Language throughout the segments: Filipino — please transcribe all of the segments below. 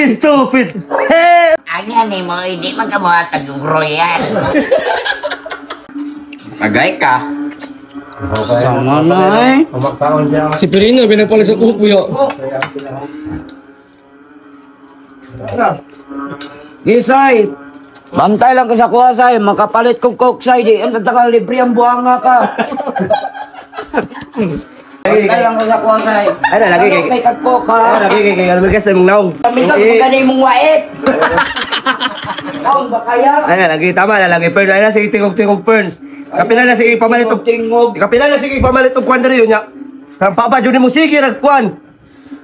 Stupid. Anya ni mo, hindi man ka mahatag yung royal. Tagay ka. Sama na eh. Si Pirino, pinapalit sa kukuyo. Gisay. Bantay lang ka sa kuha, say. Makapalit kong coke, say. Di, ang tatakal libre ang buhanga ka. Bantay lang ka sa kuha, say. Ay, lagi kay. Kay kagpo ka. Ay, lagi kay. Ano ka sa mong naong? Kami ka, magkano mong wait. Naong ba kaya? Ay, lagi. Tama na, lagi. Pero, ay na, sige, tingog-tingog, Ferns. Kapila na, sige, pamalit og Tingog. Kapila na, sige, pamalit og kwan dali yun, ya. Papa, dyan mo, sige, nagkwan.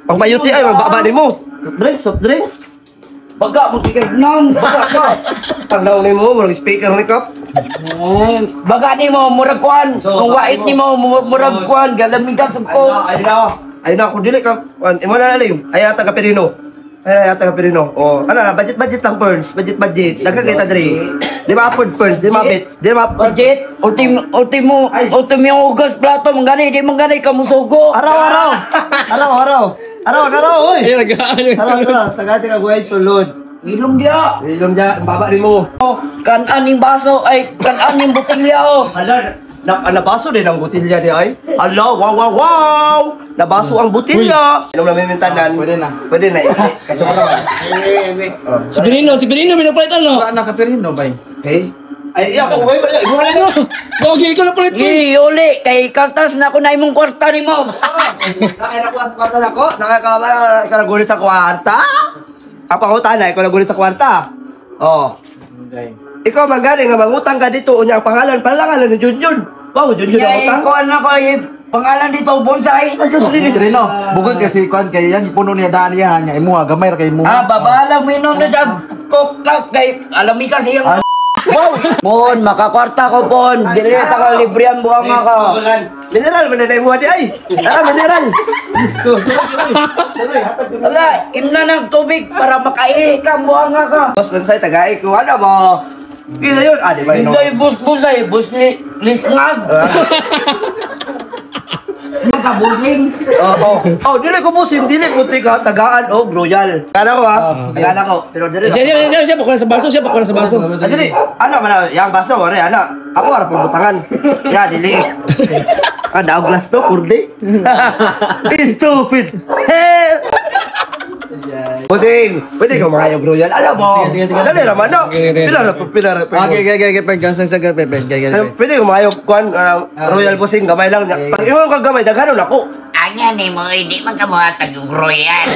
Pang bayuti, ay, magbaba ni mo. Drinks, soft drinks. Baga mo tigag nang. Baga ka. Pang naong ni mo, murag speaker ni Kap. Baga ni mo, murag kwan. Kung wait ni mo, murag kwan. Galamig ka sa coke. Ay na, kung dili ka, imo na nalim. Ay, ata ka Pirino. Ay, ata ka Pirino. O, ano na, budget lang, Ferns. Budget. Daga kita, Dre. Di ba upward, Ferns? Di mapit. Di ba Budget, ultimo yung ugas plato, manggani, di manggani ka musugo. Araw, oy. Ay, nag-ano yung Araw, tagati ka, guys, sulod. Ilong dia. Ilong dyan, baba din mo. Kanan yung baso, ay kanan yung butilya oh. Ala, nabaso din ang butilya niya ay. Ala, wow! Nabaso ang butilya. Inom na mimintanan. Pwede na. Kasi mo naman. Si Pirino, pinapalit ano? Wala na ka Pirino, bay. Okay. Ay, iya, kung kayo ba? Ibo na nyo. Gogi, ikaw na palit mo. Uli, kay kaltas na ako na imong kwarta ni mo. Nakakakuha sa kwarta na ko? Nakakagulit sa kwarta? Apa ko tanay, ikaw nagulit sa kwarta? Oh. Okay. Ikaw magaling nga mangutang ka dito. Unya ang pangalan, palangalan ni Junjun. Wow, Junjun ang Yay, utang. ko ano ko, pangalan dito, bonsai. Pirino, bukod kasi kuan kay yan puno niya daan niya nya imuha gamay ra kay mo. Babalang minom na siya kokak kay alami kasi yung... Wow! Pon, makakwarta ko, Pon. Dili ka libre ang buhanga ka. Mineral, mananay mo di ay. Tara, mineral. Wala, imna ng tubig para makaihi ka ang buhanga ka. Boss, mansay, tagay ko. Ano mo? Kisa yun. Di ba yun? Busay, bus ni lisngag. Magkabusing. Oh, dili ko busing, dili ko tika, tagaan o royal. Kala ko ha. Kala ko. Pero dili Siya, pakuha sa baso, Dili. Ano man yang baso, ore, ana. Ako ara pumutangan. Ya, dili. Ada glass to, kurde. Stupid. Busing, pwede ka makayog royal. Alam mo. Dali naman, no? Pilar. Okay, pagkansang sa gabi, Pwede ka makayog kuan royal busing, gamay lang. Pag imo kang gamay, daghanon ako. Anya ni mo, hindi man ka mahatag yung royal.